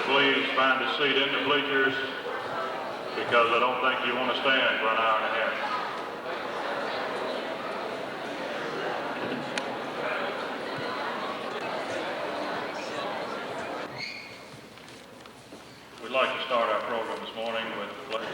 Please find a seat in the bleachers because I don't think you want to stand for an hour and a half. We'd like to start our program this morning with the pledge.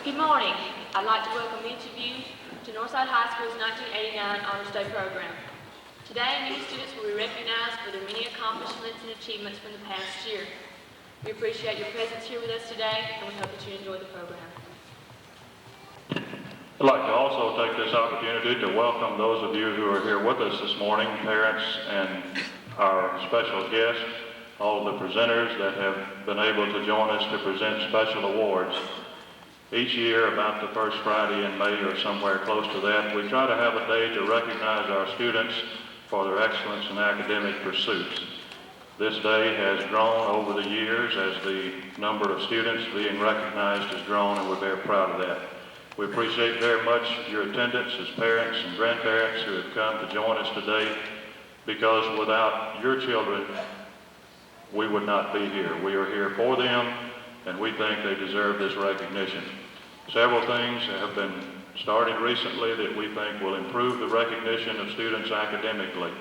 Good morning. I'd like to welcome each of you to Northside High School's 1989 Honors Day program. Today, new students will be recognized for their many accomplishments and achievements from the past year. We appreciate your presence here with us today, and we hope that you enjoy the program. I'd like to also take this opportunity to welcome those of you who are here with us this morning, parents and our special guests, all of the presenters that have been able to join us to present special awards. Each year, about the first Friday in May or somewhere close to that, we try to have a day to recognize our students for their excellence in academic pursuits. This day has grown over the years as the number of students being recognized has grown, and we're very proud of that. We appreciate very much your attendance as parents and grandparents who have come to join us today, because without your children, we would not be here. We are here for them, and we think they deserve this recognition. Several things have been started recently that we think will improve the recognition of students academically.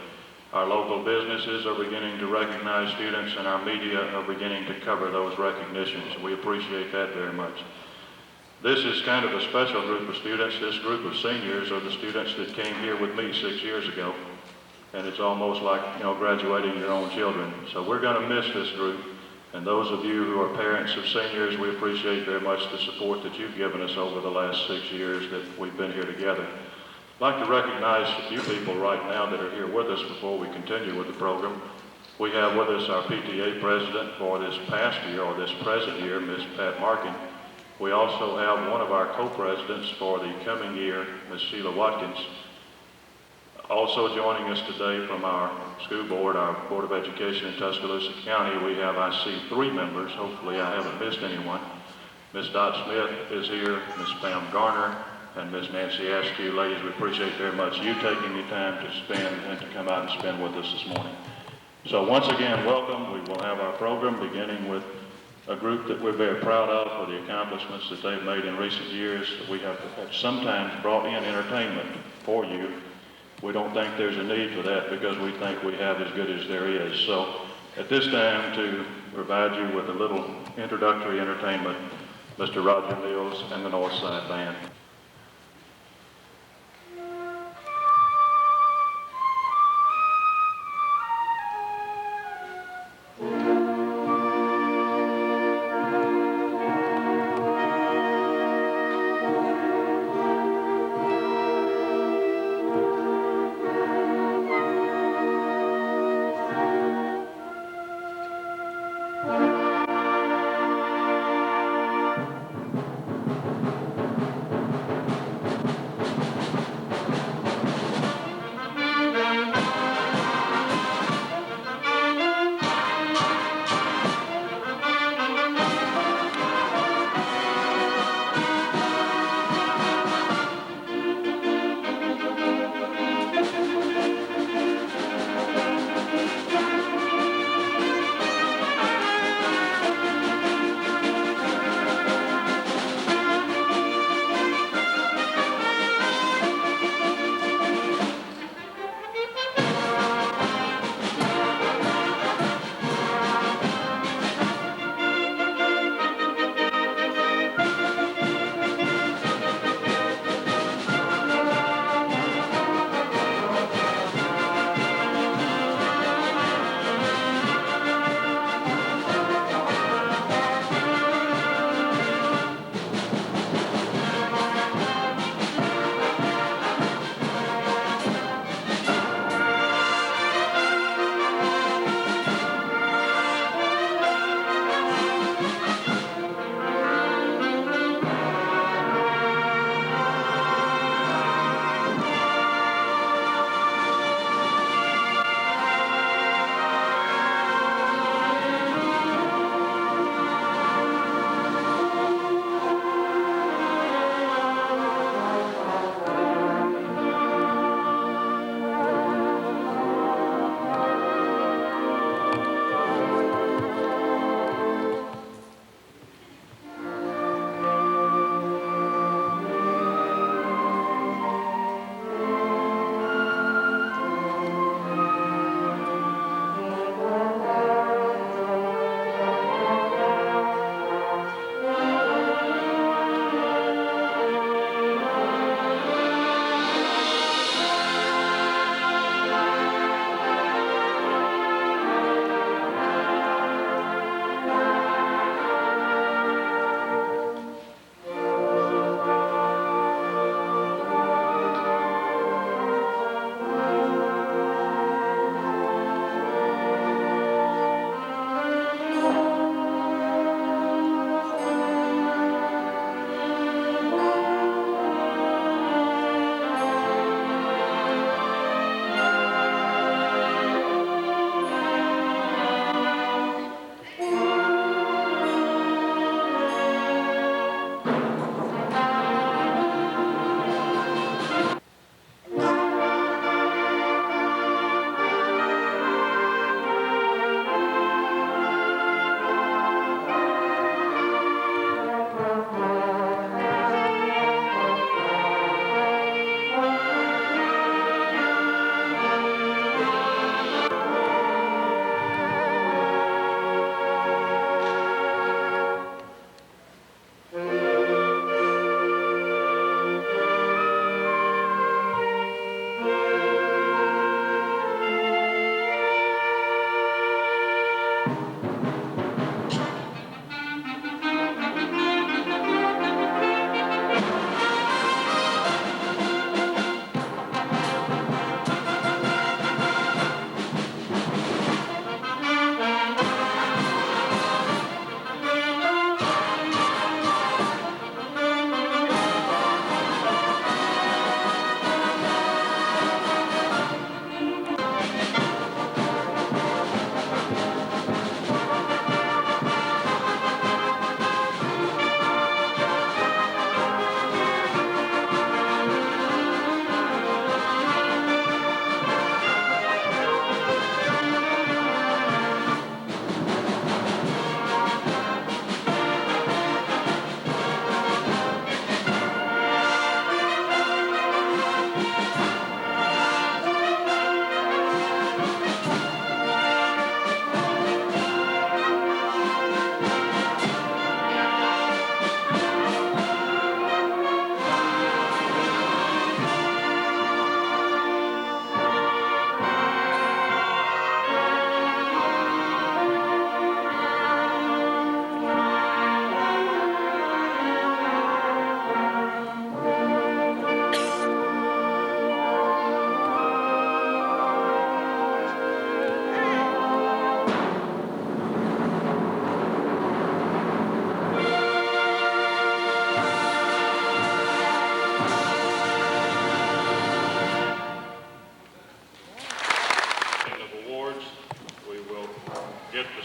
Our local businesses are beginning to recognize students, and our media are beginning to cover those recognitions. We appreciate that very much. This is kind of a special group of students. This group of seniors are the students that came here with me 6 years ago, and it's almost like, graduating your own children. So we're going to miss this group. And those of you who are parents of seniors, we appreciate very much the support that you've given us over the last 6 years that we've been here together. I'd like to recognize a few people right now that are here with us before we continue with the program. We have with us our PTA president for this past year, or this present year, Ms. Pat Markin. We also have one of our co-presidents for the coming year, Ms. Sheila Watkins. Also joining us today from our school board, our Board of Education in Tuscaloosa County, we have, I see, 3 members. Hopefully I haven't missed anyone. Ms. Dot Smith is here, Ms. Pam Garner, and Ms. Nancy Askew. Ladies, we appreciate very much you taking the time to spend and to come out and spend with us this morning. So once again, welcome. We will have our program beginning with a group that we're very proud of for the accomplishments that they've made in recent years. We have sometimes brought in entertainment for you. We don't think there's a need for that because we think we have as good as there is. So at this time, to provide you with a little introductory entertainment, Mr. Roger Mills and the Northside Band.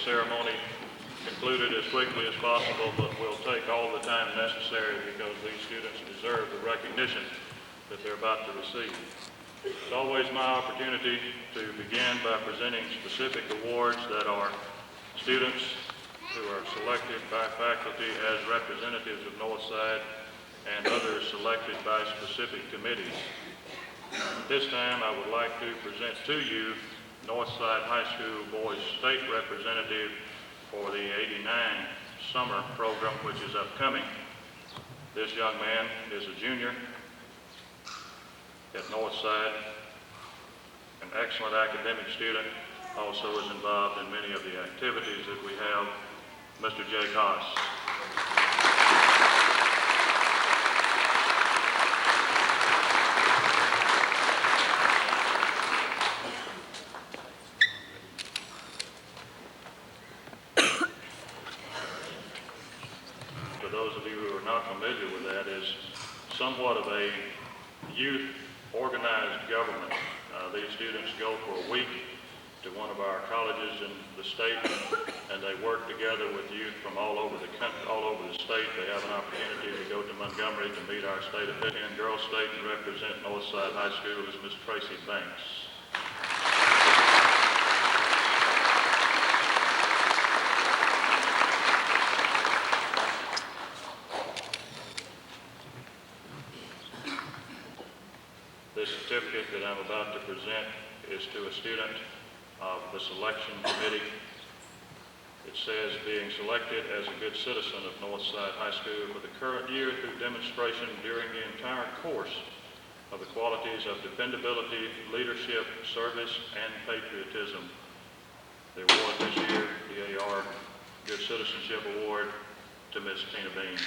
ceremony concluded as quickly as possible, but we'll take all the time necessary because these students deserve the recognition that they're about to receive. It's always my opportunity to begin by presenting specific awards that are students who are selected by faculty as representatives of Northside and others selected by specific committees. This time I would like to present to you Northside High School Boys State Representative for the '89 summer program, which is upcoming. This young man is a junior at Northside, an excellent academic student, also is involved in many of the activities that we have, Mr. Jake Haas. For those of you who are not familiar with that, is somewhat of a youth organized government. These students go for a week to one of our colleges in the state, and they work together with youth from all over the country, all over the state. They have an opportunity to go to Montgomery to meet our state official. In girls state and represent Northside High School is Ms. Tracy Banks. This certificate that I'm about to present is to a student of the selection committee. It says, being selected as a good citizen of Northside High School for the current year through demonstration during the entire course of the qualities of dependability, leadership, service, and patriotism. The award this year, the AR Good Citizenship Award, to Ms. Tina Beans.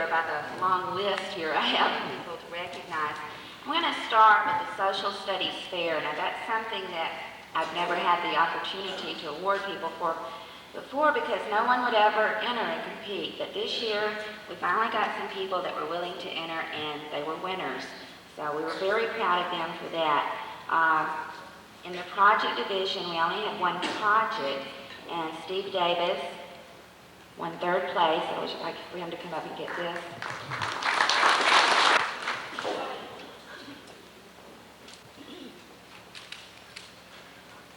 By the long list here I have of people to recognize. I'm going to start with the Social Studies Fair. Now that's something that I've never had the opportunity to award people for before because no one would ever enter and compete. But this year we finally got some people that were willing to enter and they were winners. So we were very proud of them for that. In the project division we only had one project, and Steve Davis won third place. I would like for him to come up and get this.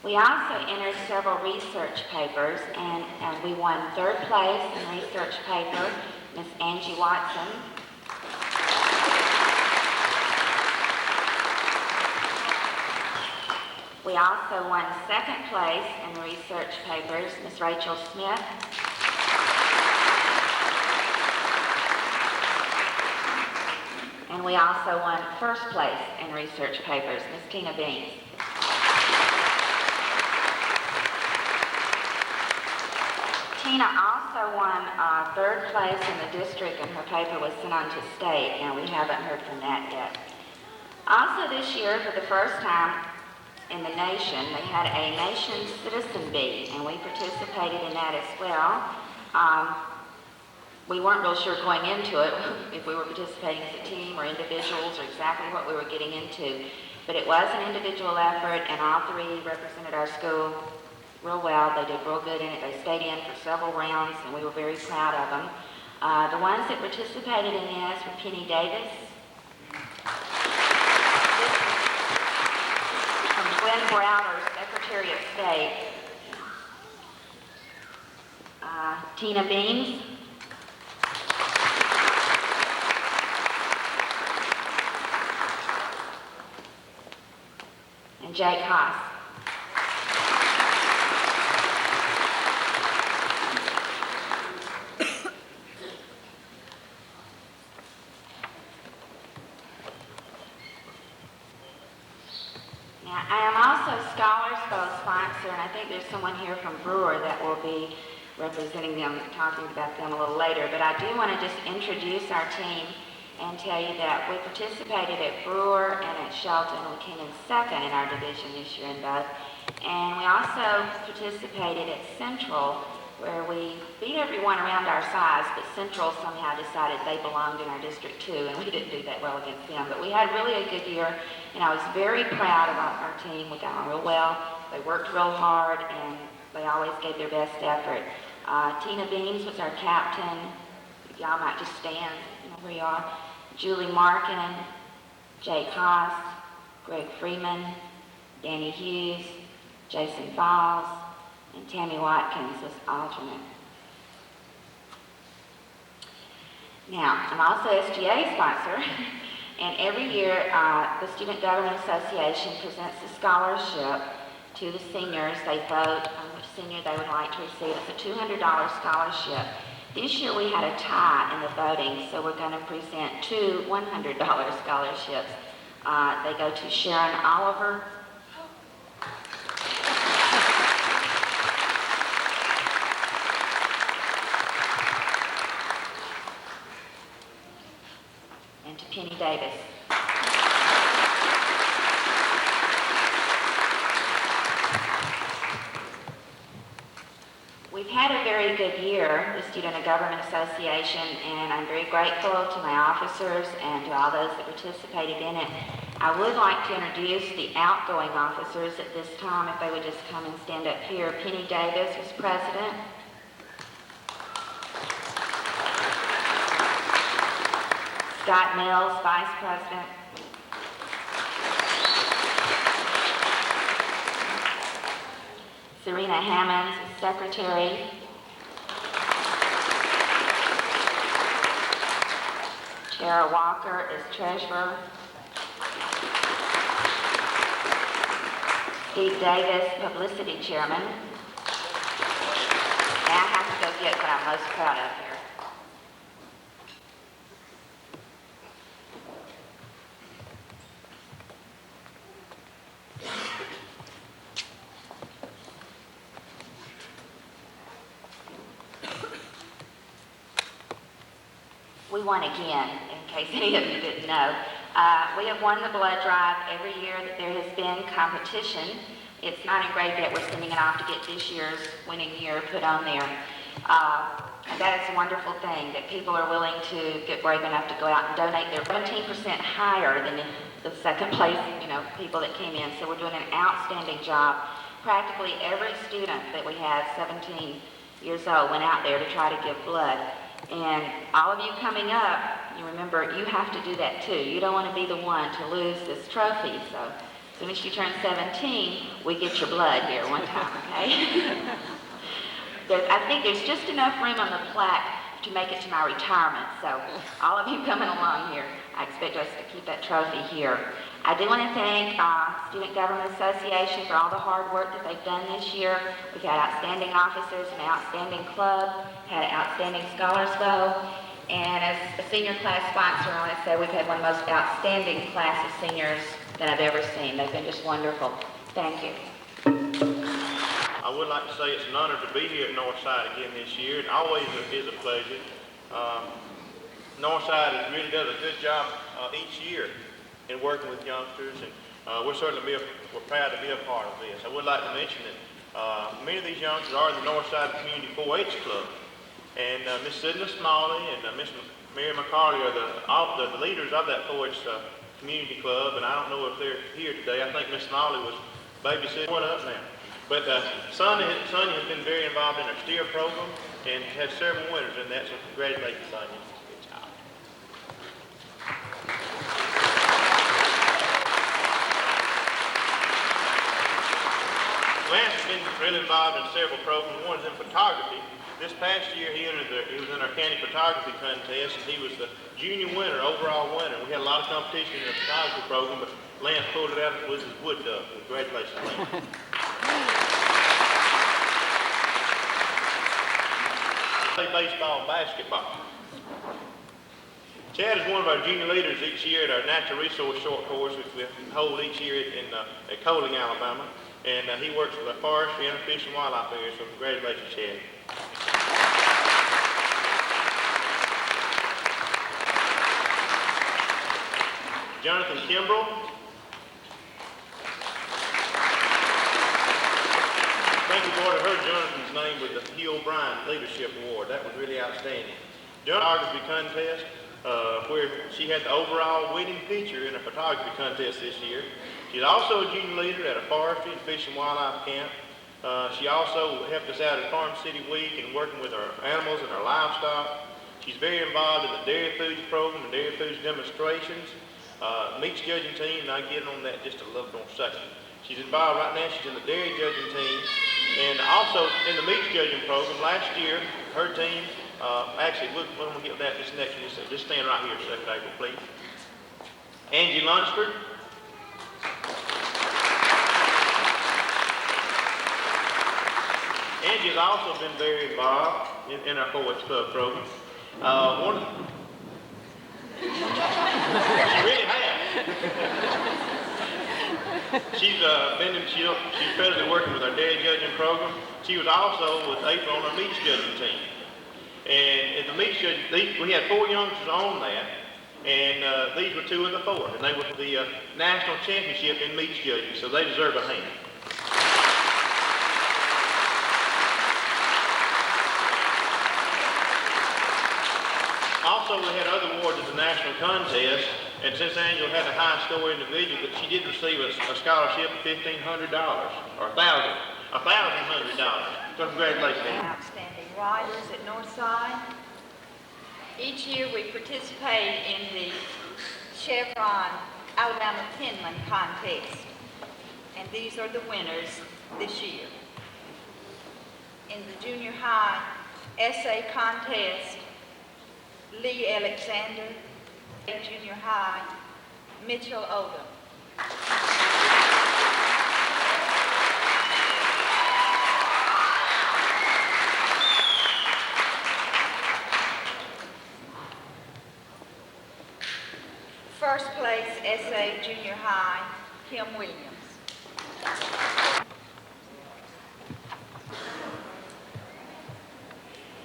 We also entered several research papers, and we won third place in research paper, Miss Angie Watson. We also won second place in research papers, Miss Rachel Smith. And we also won first place in research papers, Ms. Tina Beans. Tina also won third place in the district, and her paper was sent on to state, and we haven't heard from that yet. Also this year, for the first time in the nation, they had a Nation Citizen Bee, and we participated in that as well. We weren't real sure going into it if we were participating as a team or individuals or exactly what we were getting into. But it was an individual effort, and all three represented our school real well. They did real good in it. They stayed in for several rounds, and we were very proud of them. The ones that participated in this were Penny Davis from Glenn Browder, Secretary of State. Tina Beans. And Jake Haas. Now, I am also Scholars Bowl sponsor, and I think there's someone here from Brewer that will be representing them, talking about them a little later. But I do want to just introduce our team and tell you that we participated at Brewer and at Shelton. We came in second in our division this year in both. And we also participated at Central, where we beat everyone around our size, but Central somehow decided they belonged in our district too, and we didn't do that well against them. But we had really a good year, and I was very proud of our team. We got on real well. They worked real hard, and they always gave their best effort. Tina Beams was our captain. Y'all might just stand, where you are. Julie Markin, Jake Haas, Greg Freeman, Danny Hughes, Jason Falls, and Tammy Watkins was alternate. Now, I'm also SGA sponsor, and every year the Student Government Association presents a scholarship to the seniors. They vote on which senior they would like to receive. It's a $200 scholarship. This year we had a tie in the voting, so we're going to present two $100 scholarships. They go to Sharon Oliver, and to Penny Davis. We've had a very good year, the Student Government Association, and I'm very grateful to my officers and to all those that participated in it. I would like to introduce the outgoing officers at this time, if they would just come and stand up here. Penny Davis was president. Scott Mills, vice president. Serena Hammonds is secretary. Tara Walker is treasurer. Steve Davis, publicity chairman. Now I have to go get what I'm most proud of here. We won again, in case any of you didn't know. We have won the blood drive every year that there has been competition. It's not engraved yet. We're sending it off to get this year's winning year put on there. That is a wonderful thing, that people are willing to get brave enough to go out and donate. They're 17% higher than the second place, people that came in. So we're doing an outstanding job. Practically every student that we had, 17 years old, went out there to try to give blood. And all of you coming up, you remember, you have to do that too. You don't want to be the one to lose this trophy. So as soon as you turn 17, we get your blood here one time, okay? I think there's just enough room on the plaque to make it to my retirement. So all of you coming along here, I expect us to keep that trophy here. I do want to thank Student Government Association for all the hard work that they've done this year. We've had outstanding officers, an outstanding club, had outstanding scholars go, and as a senior class sponsor, I want to say we've had one of the most outstanding class of seniors that I've ever seen. They've been just wonderful. Thank you. I would like to say it's an honor to be here at Northside again this year. It always is a pleasure. Northside really does a good job each year in working with youngsters, and we're proud to be a part of this. I would like to mention that many of these youngsters are in the Northside Community 4-H Club, and Miss Sidney Smalley and Miss Mary McCarley are the leaders of that 4-H Community Club, and I don't know if they're here today. I think Miss Smalley was babysitting one up now. But Sonia has been very involved in our steer program and has several winners in that, so congratulations, Sonia. Good job. Lance has been really involved in several programs. One is in photography. This past year, he was in our county photography contest, and he was the junior winner, overall winner. We had a lot of competition in the photography program, but Lance pulled it out with his wood duck. Congratulations, Lance. Play baseball and basketball. Chad is one of our junior leaders each year at our natural resource short course, which we hold each year at Coaling, Alabama. And he works for the forestry and fish and wildlife area, so congratulations, Chad. Jonathan Kimbrell. awarded her Jonathan's name with the Hugh O'Brien Leadership Award. That was really outstanding. Photography contest, where she had the overall winning picture in a photography contest this year. She's also a junior leader at a forestry and fish and wildlife camp. She also helped us out at Farm City Week and working with our animals and our livestock. She's very involved in the dairy foods program and dairy foods demonstrations. Meats judging team, and I'll get on that just a little bit in a second. She's involved right now, she's in the dairy judging team, and also in the meats judging program. Last year, her team, actually, we're going to get that this next one. Just stand right here a second, April, please. Angie Lunsford. Angie has also been very involved in our Poets Club program. She really has. She's presently working with our dairy judging program. She was also with April on our meats judging team. And at the meats judging, we had 4 youngsters on that, and these were 2 of the 4, and they were for the national championship in meats judging, so they deserve a hand. Also, we had other awards at the national contest, and since Angela had the high score individual, but she did receive a scholarship of $1,500, or $1,100. So congratulations, Angela. Outstanding riders at Northside. Each year we participate in the Chevron Alabama Penland contest, and these are the winners this year. In the junior high essay contest, Lee Alexander, junior high, Mitchell Odom. First place essay junior high, Kim Williams.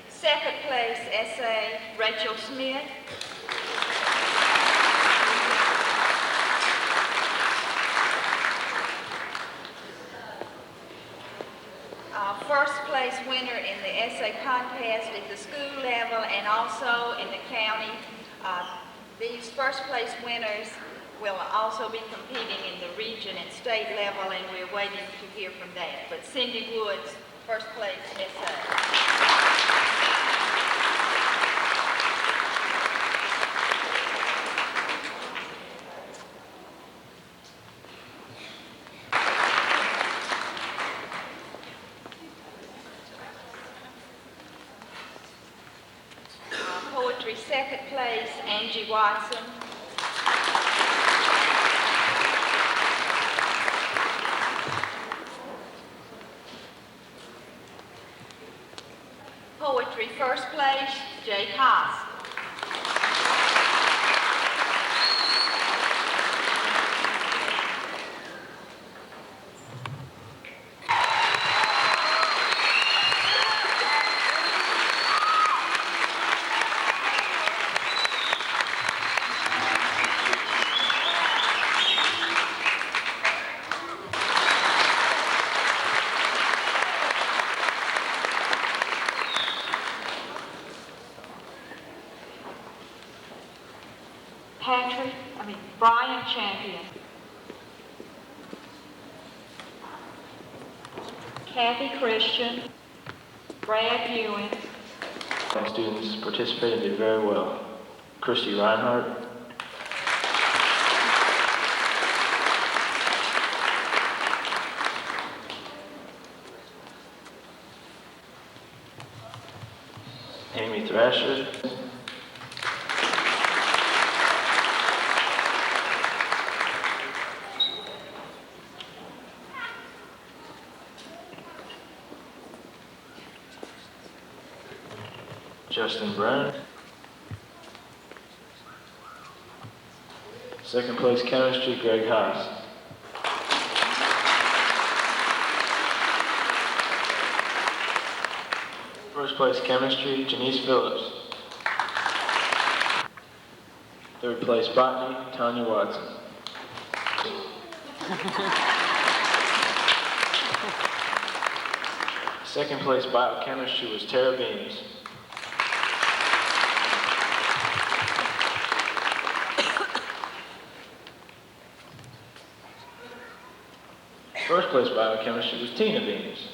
Second place essay, Rachel Smith. First place winner in the essay contest at the school level and also in the county. These first place winners will also be competing in the region and state level, and we're waiting to hear from that. But Cindy Woods, first place essay. Poetry second place, Angie Watson. Poetry first place, Jay Haas. Brian Champion. Kathy Christian. Brad Ewing. My students participated and did very well. Christy Reinhardt. Amy Thrasher. Justin Brown. Second place chemistry, Greg Haas. First place chemistry, Janice Phillips. Third place botany, Tanya Watson. Second place biochemistry was Tara Beams. First place biochemistry was Tina Beams.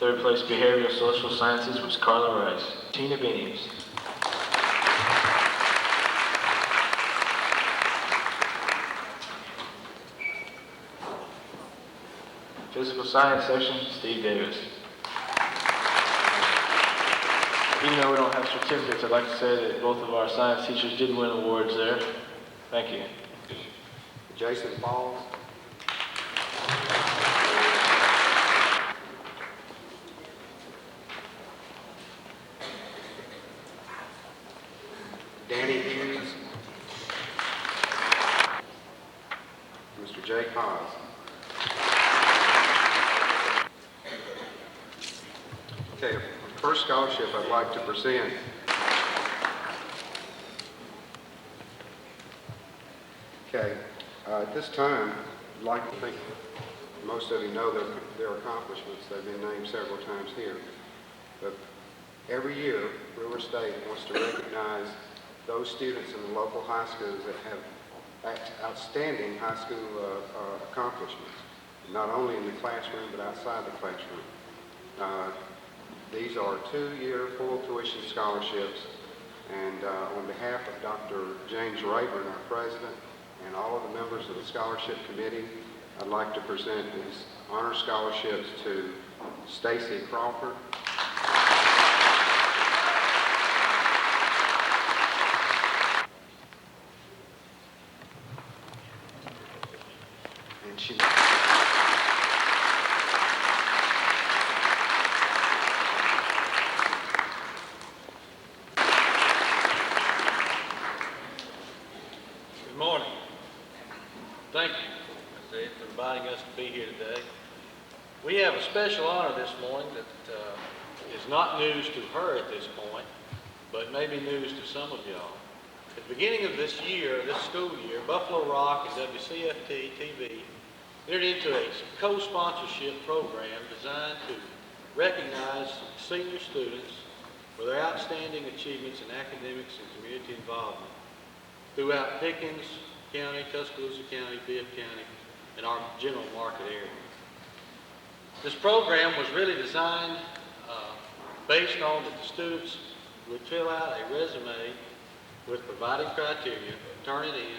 Third place behavioral social sciences was Carla Rice. Tina Beams. Physical science section, Steve Davis. Even though we don't have certificates, I'd like to say that both of our science teachers did win awards there. Thank you. Jason Falls. Danny Hughes. Mr. Jake Haas. Okay, first scholarship I'd like to present. Okay, at this time, I'd like to think most of you know their accomplishments. They've been named several times here. But every year, Brewer State wants to recognize those students in the local high schools that have outstanding high school accomplishments, not only in the classroom but outside the classroom. These are 2-year full tuition scholarships, and on behalf of Dr. James Rayburn, our president, and all of the members of the scholarship committee, I'd like to present these honor scholarships to Stacy Crawford, and she Good morning. Thank you, Ms. Ed, for inviting us to be here today. We have a special honor this morning that is not news to her at this point, but maybe news to some of y'all. At the beginning of this year, this school year, Buffalo Rock and WCFT-TV entered into a co-sponsorship program designed to recognize senior students for their outstanding achievements in academics and community involvement throughout Pickens County, Tuscaloosa County, Bibb County, and our general market area. This program was really designed based on that the students would fill out a resume with provided criteria, turn it in,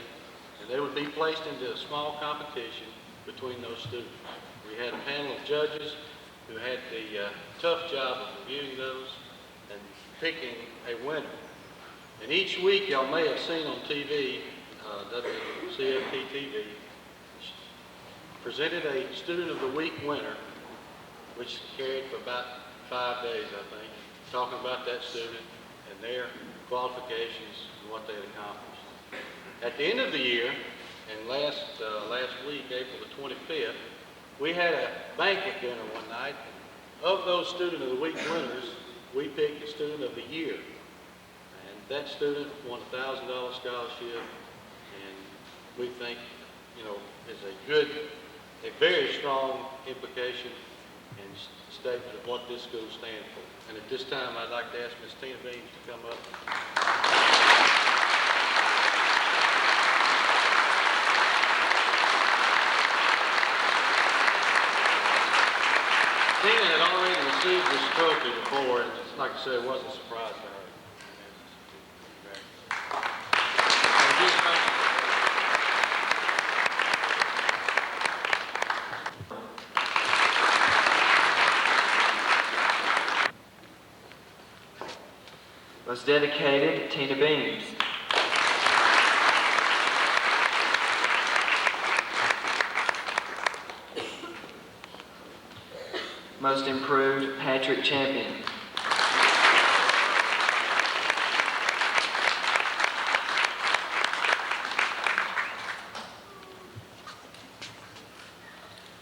and they would be placed into a small competition between those students. We had a panel of judges who had the tough job of reviewing those and picking a winner. And each week, y'all may have seen on TV, WCFT-TV, presented a Student of the Week winner, which carried for about 5 days, I think, talking about that student and their qualifications and what they had accomplished. At the end of the year, and last week, April the 25th, we had a banquet dinner one night. Of those Student of the Week winners, we picked a Student of the Year. And that student won a $1,000 scholarship, and we think, is a very strong implication and statement of what this school stands for. And at this time, I'd like to ask Ms. Tina Beams to come up. Tina had already received this trophy before, and like I said, it wasn't a surprise to her. Most dedicated, Tina Beams. Most improved, Patrick Champion.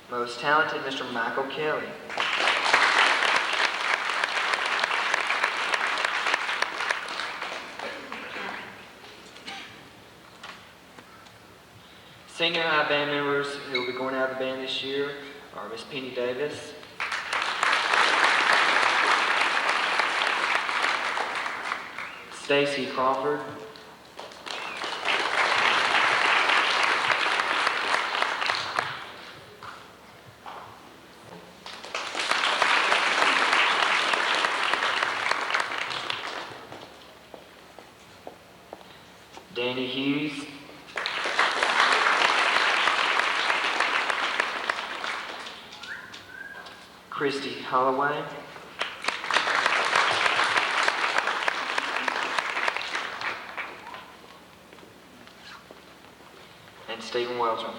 Most talented, Mr. Michael Kelly. Senior high band members who will be going out of the band this year are Miss Penny Davis, Stacy Crawford, Danny Hughes, Christy Holloway, and Stephen Welchman.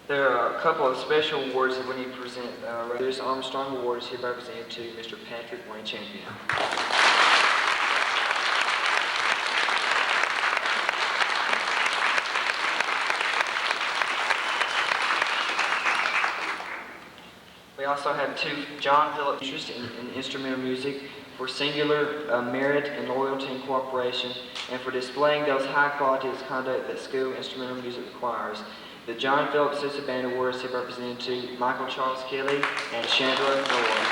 There are a couple of special awards that we need to present. This Armstrong Award is hereby presented to Mr. Patrick Wayne Champion. We also have two John Phillips interest in instrumental music for singular merit and loyalty and cooperation, and for displaying those high qualities of conduct that school instrumental music requires. The John Phillips Sister Band Award is hereby presented to Michael Charles Kelly and Chandra Nolan.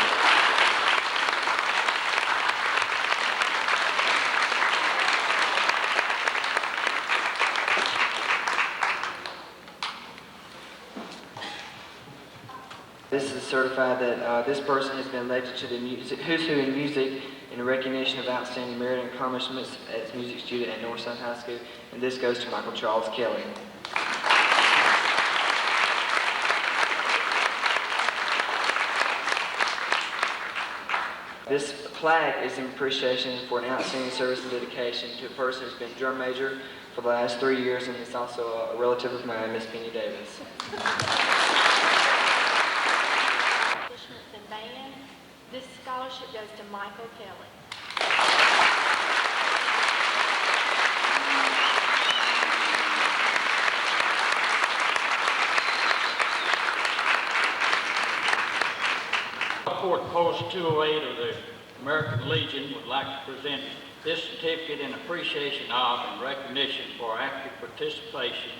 This is certified that this person has been elected to the Who's Who in Music in recognition of outstanding merit and accomplishments as a music student at Northside High School, and this goes to Michael Charles Kelly. This plaque is in appreciation for an outstanding service and dedication to a person who's been drum major for the last 3 years, and is also a relative of mine, Miss Penny Davis. Accomplishments in band. This scholarship goes to Michael Kelly. Fort Post 208 of the American Legion would like to present this certificate in appreciation of and recognition for active participation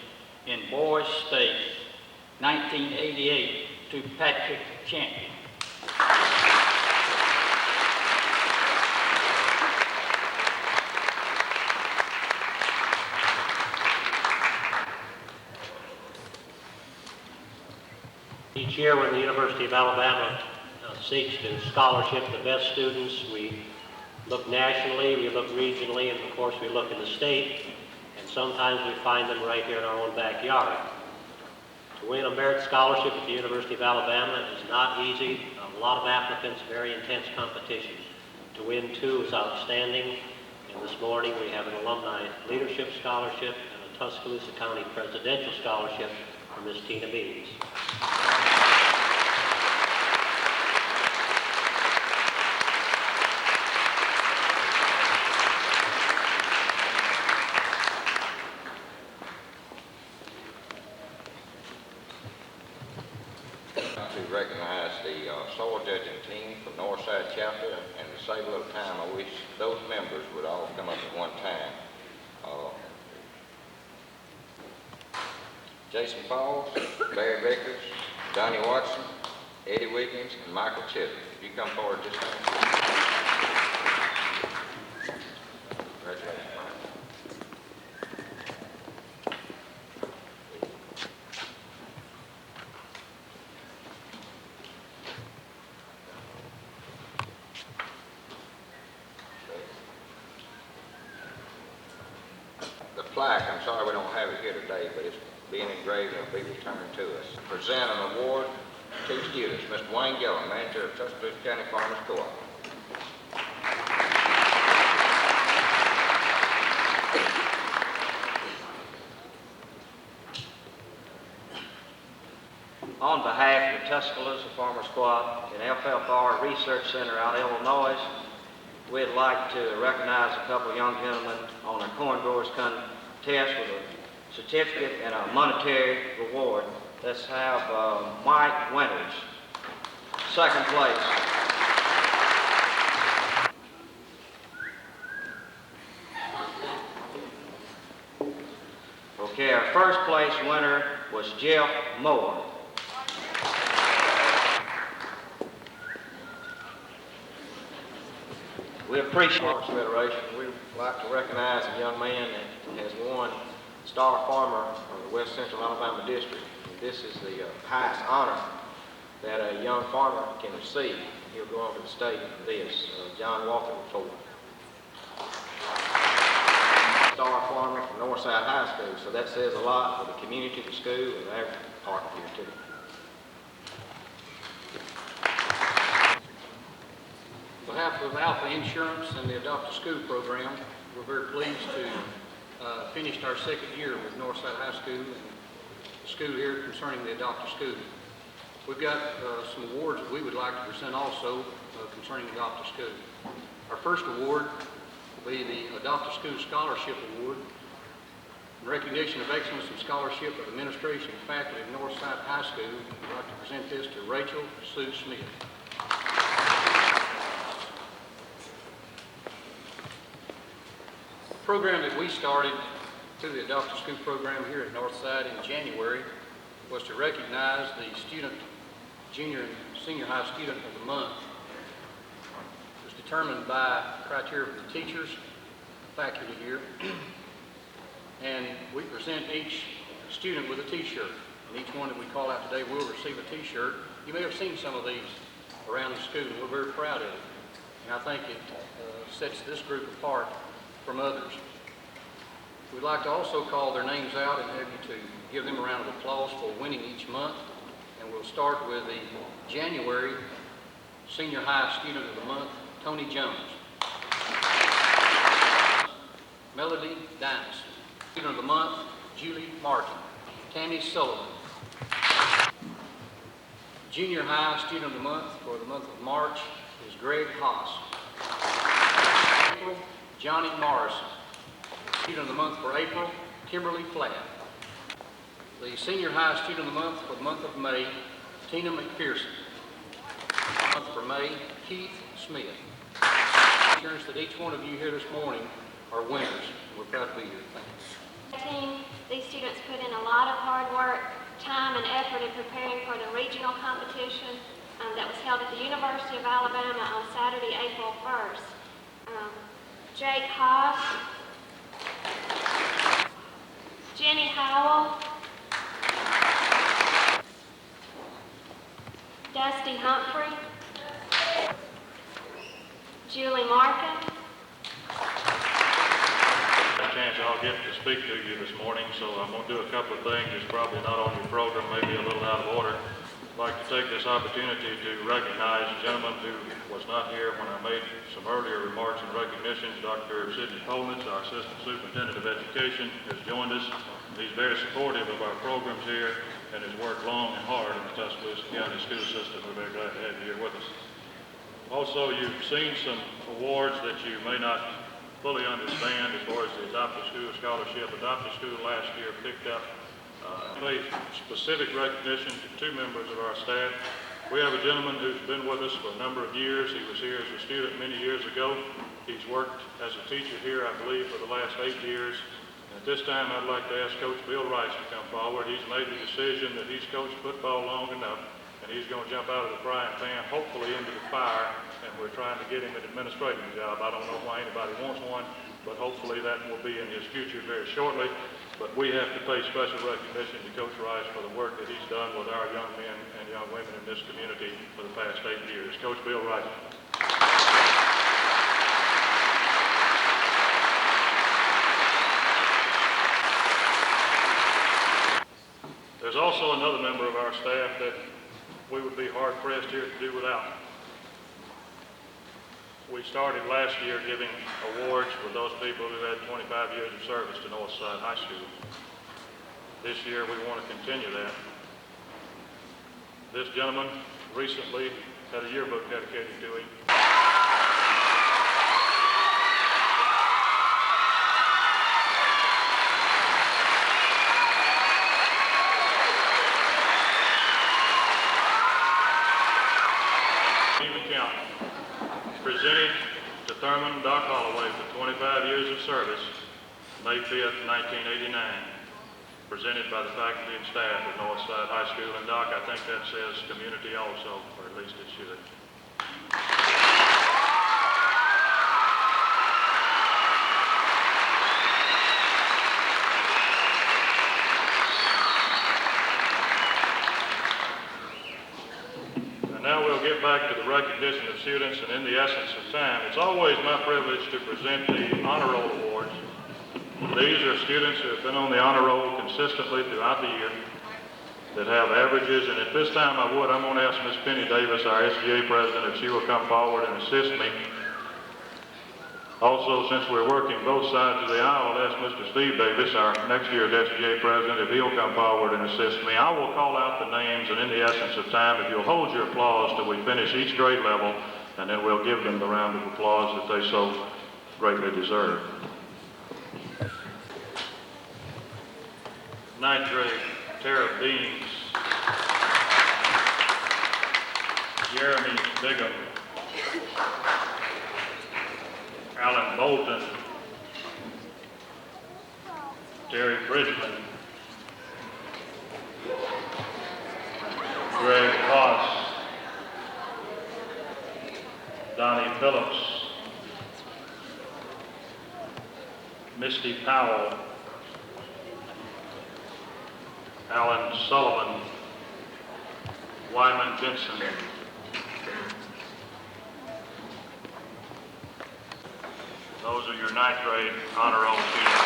in Boys State 1988 to Patrick Champion. Each year when the University of Alabama seeks to scholarship the best students, we look nationally, we look regionally, and of course we look in the state, and sometimes we find them right here in our own backyard. To win a merit scholarship at the University of Alabama is not easy. A lot of applicants, very intense competition. To win two is outstanding, and this morning we have an alumni leadership scholarship and a Tuscaloosa County presidential scholarship for Miss Tina Bees. To recognize the soil judging team from Northside chapter, and to save a little time, I wish those members would all come up at one time. Jason Falls, Barry Vickers, Donnie Watson, Eddie Wiggins, and Michael Chittle. If you come forward this time. Congratulations, Mike. The plaque, I'm sorry we don't have it here today, but it's being engraved and will be returned to us. Present an award to two students, Mr. Wayne Gillen, manager of Tuscaloosa County Farmers Co-op. On behalf of the Tuscaloosa Farmers Co-op and FFR Research Center out of Illinois, we'd like to recognize a couple of young gentlemen on a corn growers contest with a certificate and a monetary reward. Let's have Mike Winters, second place. Okay, our first place winner was Jeff Moore. We appreciate Farmers Federation. We'd like to recognize a young man that has won Star Farmer of the West Central Alabama District. And this is the highest honor that a young farmer can receive. He'll go on to the state for this. John Walker Ford. Star Farmer from Northside High School, so that says a lot for the community, the school, and our department here too. On behalf of Alpha Insurance and the Adopt a School program, we're very pleased to finish our second year with Northside High School and the school here concerning the Adopt a School. We've got some awards that we would like to present also concerning Adopt a School. Our first award will be the Adopt a School Scholarship Award. In recognition of excellence in scholarship of administration and faculty of Northside High School, we'd like to present this to Rachel Sue Smith. The program that we started through the Adopt a School program here at Northside in January was to recognize the student, junior and senior high student of the month. It was determined by criteria for the teachers, faculty here, and we present each student with a t-shirt. And each one that we call out today will receive a t-shirt. You may have seen some of these around the school, and we're very proud of it. And I think it sets this group apart from others. We'd like to also call their names out and have you to give them a round of applause for winning each month. And we'll start with the January Senior High Student of the Month, Tony Jones. Melody Dinas. Student of the Month, Julie Martin. Tammy Sullivan. Junior High Student of the Month for the month of March is Greg Haas. April, Johnny Morrison. Student of the Month for April, Kimberly Flatt. The Senior High Student of the Month for the month of May, Tina McPherson. Month for May, Keith Smith. Assurance that each one of you here this morning are winners. We're proud to be here. Thank you. These students put in a lot of hard work, time, and effort in preparing for the regional competition that was held at the University of Alabama on Saturday, April 1st. Jake Haas, Jenny Howell, Dusty Humphrey, Julie Markin. Chance I'll get to speak to you this morning, so I'm going to do a couple of things. It's probably not on your program, maybe a little out of order. I'd like to take this opportunity to recognize a gentleman who was not here when I made some earlier remarks and recognitions. Dr. Sidney Polnitz, our Assistant Superintendent of Education, has joined us. He's very supportive of our programs here and has worked long and hard in the Tuscaloosa County school system. We're very glad to have you here with us. Also, you've seen some awards that you may not fully understand as far as the Adopt a School Scholarship. Adopt a School last year picked up made specific recognition to two members of our staff. We have a gentleman who's been with us for a number of years. He was here as a student many years ago. He's worked as a teacher here, I believe, for the last 8 years. At this time, I'd like to ask Coach Bill Rice to come forward. He's made the decision that he's coached football long enough, and he's going to jump out of the frying pan, hopefully into the fire, and we're trying to get him an administrative job. I don't know why anybody wants one, but hopefully that will be in his future very shortly. But we have to pay special recognition to Coach Rice for the work that he's done with our young men and young women in this community for the past 8 years. Coach Bill Rice. There's also another member of our staff that we would be hard-pressed here to do without. We started last year giving awards for those people who had 25 years of service to Northside High School. This year we want to continue that. This gentleman recently had a yearbook dedicated to him. even counting. Presented to Thurman Doc Holloway for 25 years of service, May 5th, 1989. Presented by the faculty and staff at Northside High School. And Doc, I think that says community also, or at least it should. And now we'll get back to the recognition of students, and in the essence of time, it's always my privilege to present the Honor Roll Awards. These are students who have been on the honor roll consistently throughout the year, that have averages, and at this time I'm going to ask Miss Penny Davis, our SGA president, if she will come forward and assist me. Also, since we're working both sides of the aisle, I'll ask Mr. Steve Davis, our next year's SGA president, if he'll come forward and assist me. I will call out the names, and in the essence of time, if you'll hold your applause till we finish each grade level, and then we'll give them the round of applause that they so greatly deserve. Ninth grade, Tara Beans, Jeremy Bigham, Alan Bolton, Terry Bridgman, Greg Voss, Donnie Phillips, Misty Powell, Alan Sullivan, Wyman Benson, those are your ninth grade honor roll students.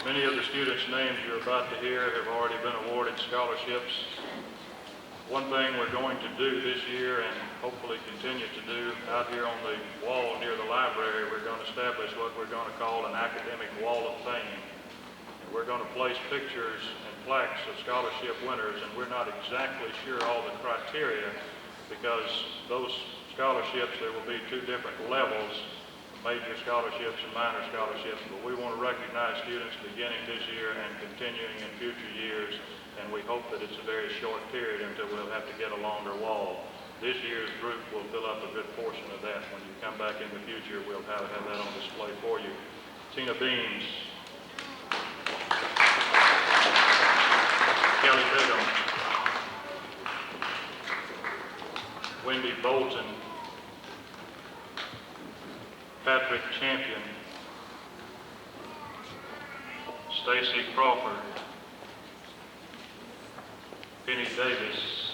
Many of the students' names you're about to hear have already been awarded scholarships. One thing we're going to do this year, and hopefully continue to do, out here on the wall near the library, we're going to establish what we're going to call an academic wall of fame. And we're going to place pictures and plaques of scholarship winners, and we're not exactly sure all the criteria, because those scholarships, there will be two different levels, major scholarships and minor scholarships, but we want to recognize students beginning this year and continuing in future years. And we hope that it's a very short period until we'll have to get a longer wall. This year's group will fill up a good portion of that. When you come back in the future, we'll have that on display for you. Tina Beams, Kelly Bigham, Wendy Bolton, Patrick Champion, Stacy Crawford, Penny Davis,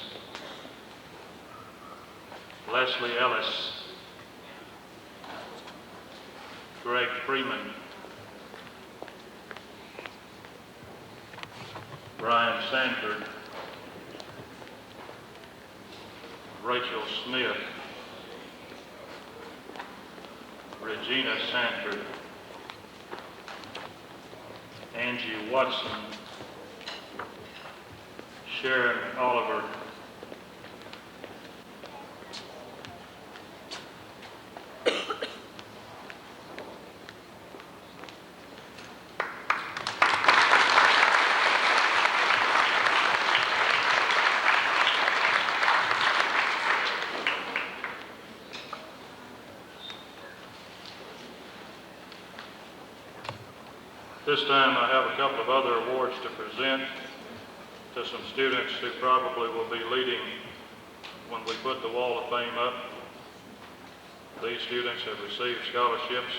Leslie Ellis, Greg Freeman, Brian Sanford, Rachel Smith, Regina Sanford, Angie Watson, Sharon Oliver, this time I have a couple of other awards to present to some students who probably will be leading when we put the Wall of Fame up. These students have received scholarships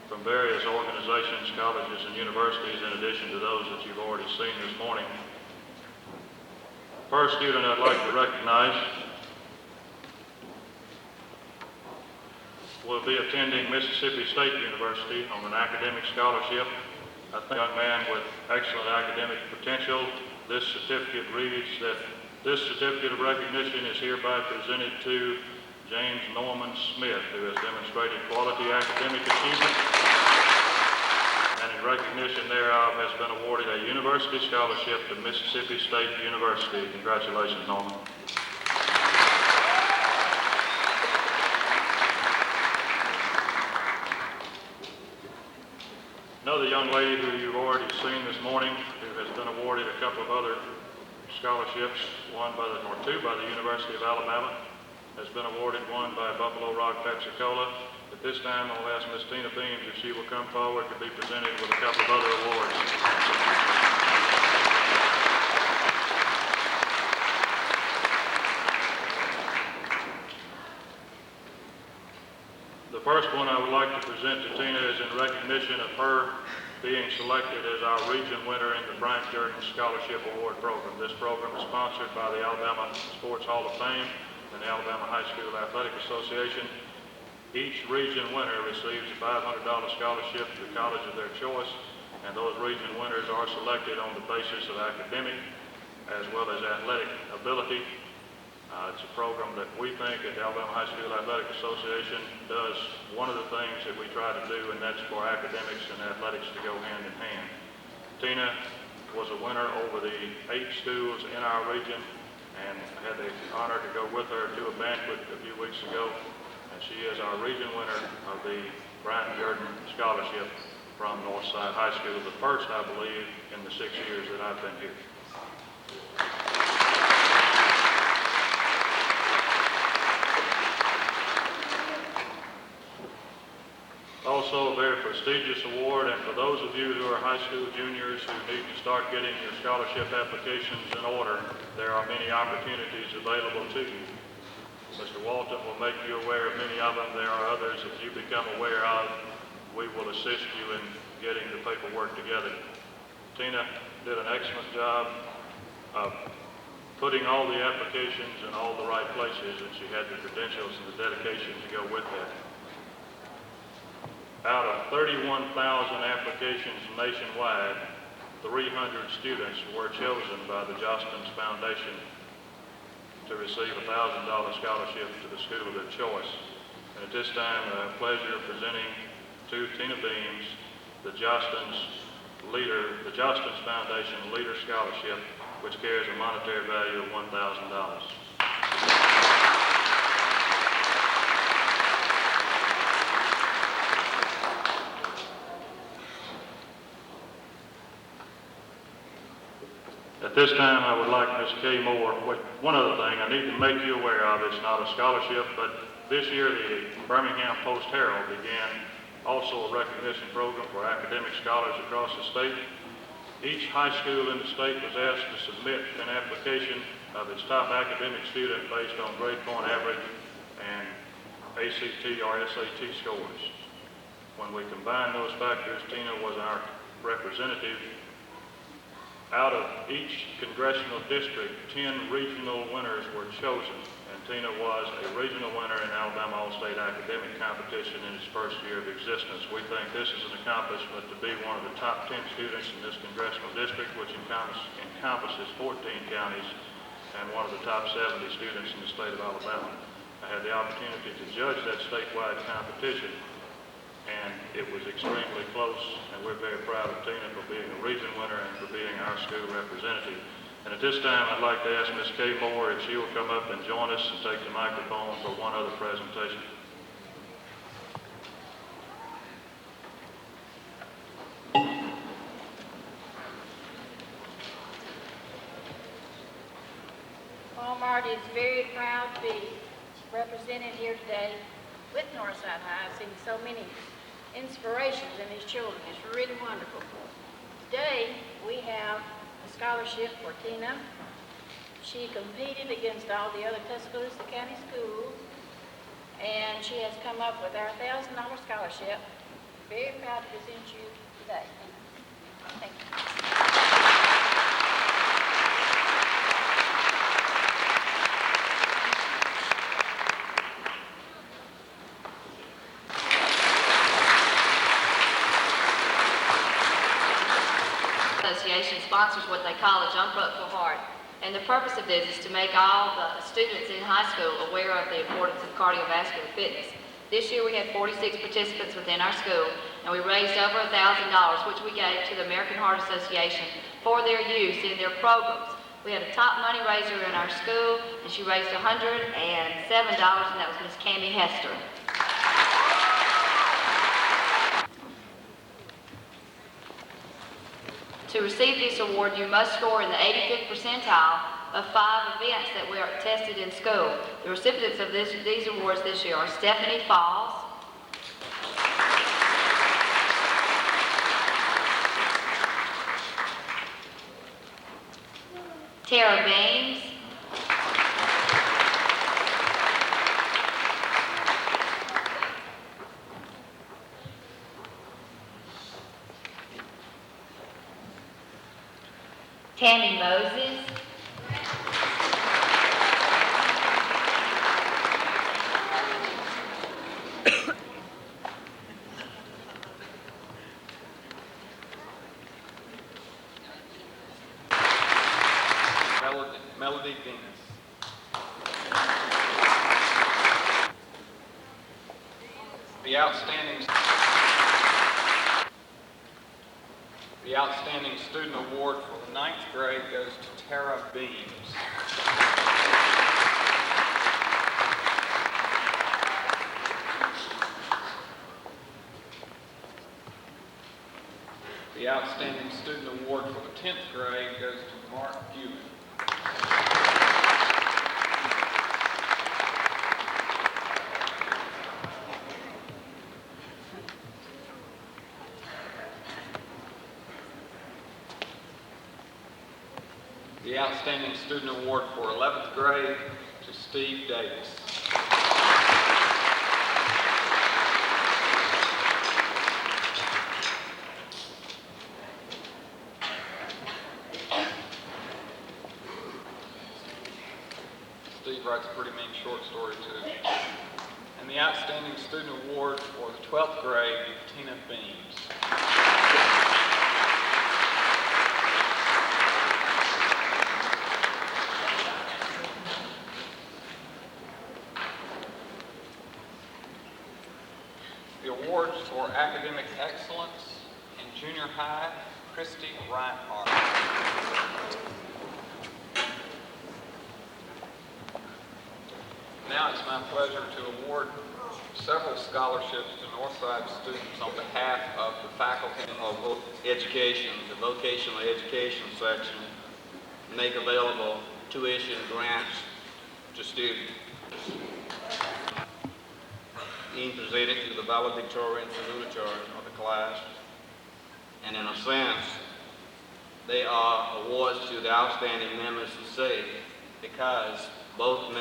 from various organizations, colleges, and universities, in addition to those that you've already seen this morning. First student I'd like to recognize will be attending Mississippi State University on an academic scholarship. I think a young man with excellent academic potential. This certificate reads that this certificate of recognition is hereby presented to James Norman Smith, who has demonstrated quality academic achievement, and in recognition thereof has been awarded a university scholarship to Mississippi State University. Congratulations, Norman. Another young lady who you've already seen this morning, who has been awarded a couple of other scholarships, two by the University of Alabama, has been awarded one by Buffalo Rock Pepsi-Cola. At this time, I'll ask Ms. Tina Beams if she will come forward to be presented with a couple of other awards. The first one I would like to present to Tina is in recognition of her being selected as our region winner in the Bryant Jordan Scholarship Award Program. This program is sponsored by the Alabama Sports Hall of Fame and the Alabama High School Athletic Association. Each region winner receives a $500 scholarship to the college of their choice, and those region winners are selected on the basis of academic as well as athletic ability. It's a program that we think at the Alabama High School Athletic Association does one of the things that we try to do, and that's for academics and athletics to go hand in hand. Tina was a winner over the 8 schools in our region, and I had the honor to go with her to a banquet a few weeks ago, and she is our region winner of the Bryant Jordan Scholarship from Northside High School, the first, I believe, in the 6 years that I've been here. Also a very prestigious award, and for those of you who are high school juniors who need to start getting your scholarship applications in order, there are many opportunities available to you. Mr. Walton will make you aware of many of them. There are others that you become aware of. We will assist you in getting the paperwork together. Tina did an excellent job of putting all the applications in all the right places, and she had the credentials and the dedication to go with that. Out of 31,000 applications nationwide, 300 students were chosen by the Jostens Foundation to receive a $1,000 scholarship to the school of their choice. And at this time, I have the pleasure of presenting to Tina Beams the Jostens Foundation Leader Scholarship, which carries a monetary value of $1,000. At this time, I would like Ms. Kay Moore, one other thing I need to make you aware of, it's not a scholarship, but this year the Birmingham Post-Herald began also a recognition program for academic scholars across the state. Each high school in the state was asked to submit an application of its top academic student based on grade point average and ACT or SAT scores. When we combine those factors, Tina was our representative. Out of each congressional district, 10 regional winners were chosen, and Tina was a regional winner in Alabama All-State Academic Competition in its first year of existence. We think this is an accomplishment to be one of the top 10 students in this congressional district, which encompasses 14 counties, and one of the top 70 students in the state of Alabama. I had the opportunity to judge that statewide competition, and it was extremely close, and we're very proud of Tina for being a region winner and for being our school representative. And at this time, I'd like to ask Ms. Kay Moore if she will come up and join us and take the microphone for one other presentation. Walmart is very proud to be represented here today with Northside High. I've seen so many inspirations in these children. It's really wonderful. Today, we have a scholarship for Tina. She competed against all the other Tuscaloosa County schools, and she has come up with our $1,000 scholarship. Very proud to present you today. Thank you. Association sponsors what they call a Jump Rope for Heart. And the purpose of this is to make all the students in high school aware of the importance of cardiovascular fitness. This year we had 46 participants within our school, and we raised over $1,000, which we gave to the American Heart Association for their use in their programs. We had a top money raiser in our school, and she raised $107, and that was Miss Cammie Hester. To receive this award, you must score in the 85th percentile of 5 events that were tested in school. The recipients of these awards this year are Stephanie Falls, Tara Beams, Tammy Moses, Melody Venus. The outstanding student award for the 9th grade goes to Tara Beams. The outstanding student award for the 10th grade goes to Mark Buick. The outstanding student award for 11th grade to Steve Davis. Steve writes a pretty mean short story too. And the outstanding student award for the 12th grade, Tina Beams. The awards for academic excellence in junior high, Christy Reinhardt. Now it's my pleasure to award several scholarships to Northside students on behalf of the faculty of education, the vocational education section, make available tuition grants to students. Being presented to the valedictorian and salutatorian of the class. And in a sense, they are awards to the outstanding members of SAFE because both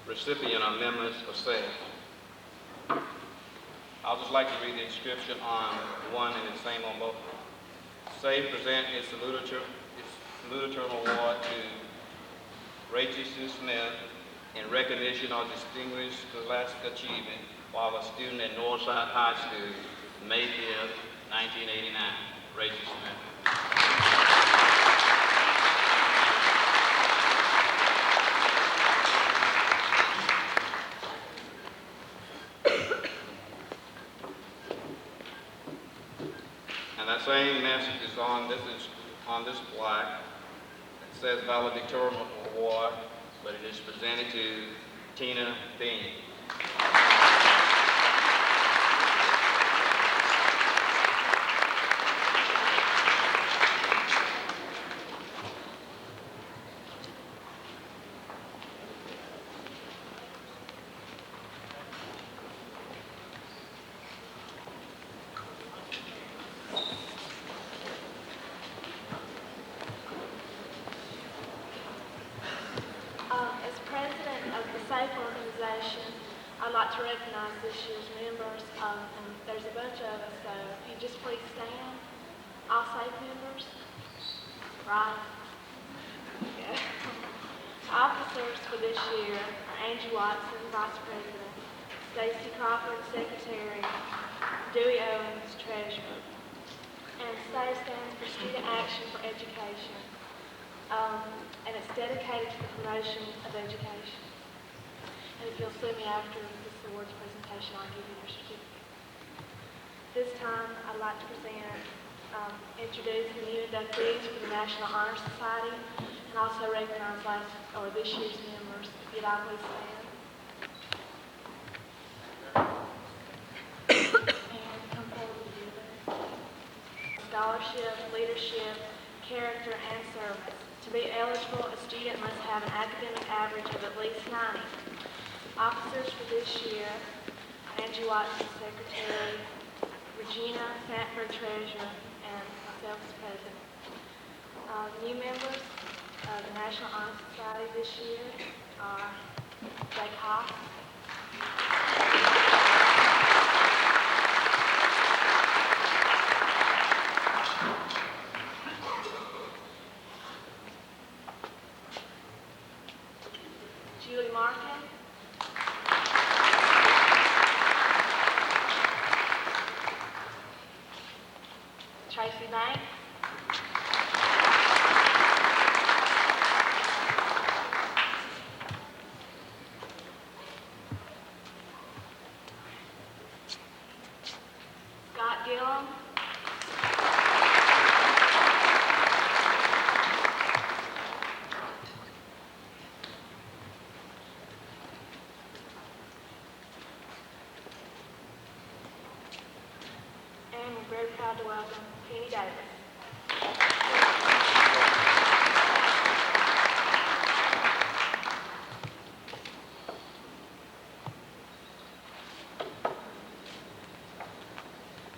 recipient are members of SAFE. I'll just like to read the inscription on one and the same on both. SAFE present its salutatorian award to Rachel Sue Smith in recognition of distinguished scholastic achievement while a student at Northside High School, May 5th, 1989. Rachel Smith. And that same message is on this plaque. It says valedictorian award, but it is presented to Tina Bean. As president of the SAFE organization, I'd like to recognize this year's members. And there's a bunch of us, so if you just please stand. All SAFE members. Right. Yeah. Officers for this year are Angie Watson, Vice President, Stacy Crawford, Secretary, Dewey Owens, Treasurer. And SAFE stands for Student Action for Education. And it's dedicated to the promotion of education. And if you'll see me after this awards presentation, I'll give you your certificate. This time, I'd like to introduce the new inductees for the National Honor Society, and also recognize this year's members. If you'd all please stand. And come forward with your scholarship, leadership, character, and service. To be eligible, a student must have an academic average of at least 90. Officers for this year: Angie Watson, Secretary, Regina Sanford, Treasurer, and myself as President. New members of the National Honor Society this year are Jake Hoff, Julie Markin, Tracy Banks, Scott Gillum, and we're very proud to welcome Penny Davis.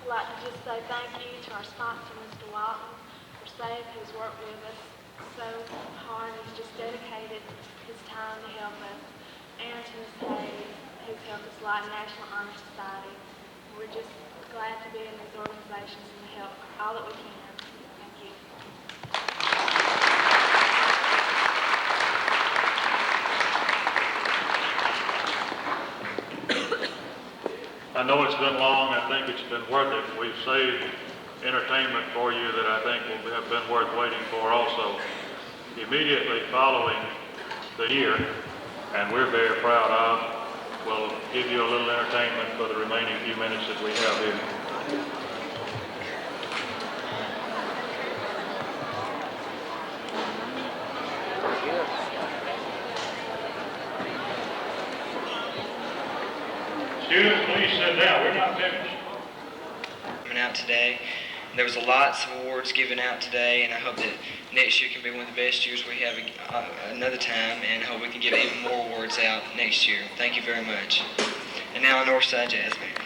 I'd like to just say thank you to our sponsor, Mr. Walton, for SAFE, who's worked with us so hard. He's just dedicated his time to help us, and to Ms. Hayes, who's helped us a lot in National Honor Society. We're just glad to be in these organizations and to help all that we can. Thank you. I know it's been long. I think it's been worth it. We've saved entertainment for you that I think will have been worth waiting for also. Immediately following the year, and we're very proud of, we'll give you a little entertainment for the remaining few minutes that we have here. Students, please sit down. We're not finished. Coming out today. There was lots of awards given out today, and I hope that next year can be one of the best years we have another time, and I hope we can give even more awards out next year. Thank you very much. And now, Northside Jazz Band.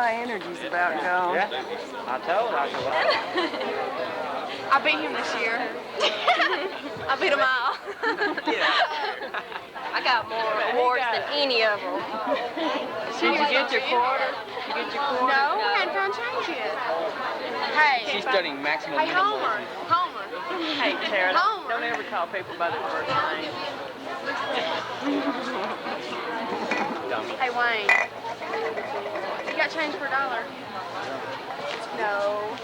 my energy's about gone. Yeah, I told her, I said, well, I beat him this year. I beat them all. I got more awards than any of them. Did you get your quarter? You get your quarter? No, I hadn't found change yet. Hey. She's studying maximum Hey, Homer. Homer. Hey, Tara, Homer. don't ever call people by their first name. Hey, Wayne. You got change for $1? No.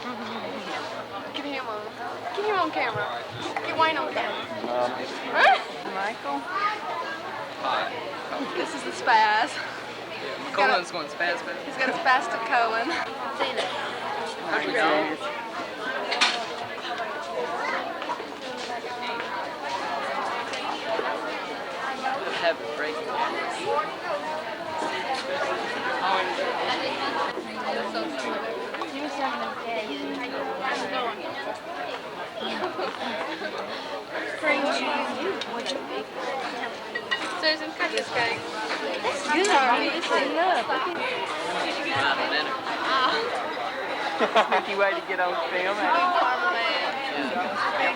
Get him on. Get him on camera. Get Wayne on camera. Michael? Hi. This is the spaz. Colin's going spaz. He's got a spastic colon. How's it going? Have a break. Susan, cut this cake. That's good. This is enough. Sneaky way to get on film.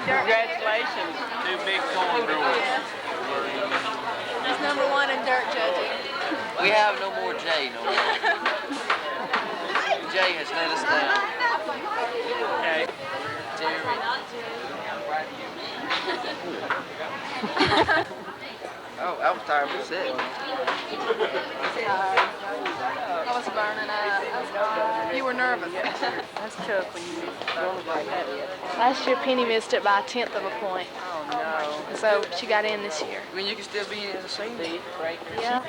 Congratulations. Two big corn girls. He's #1 in dirt judging. We have no more Jay, no more. Jay has let us down. Okay. Jerry. Oh, I was tired of sitting. I was burning up. You were nervous. That's tough when you miss something like that. Last year, Penny missed it by 1/10 of a point. Oh, no. And so she got in this year. I mean, you can still be in the same. Yeah.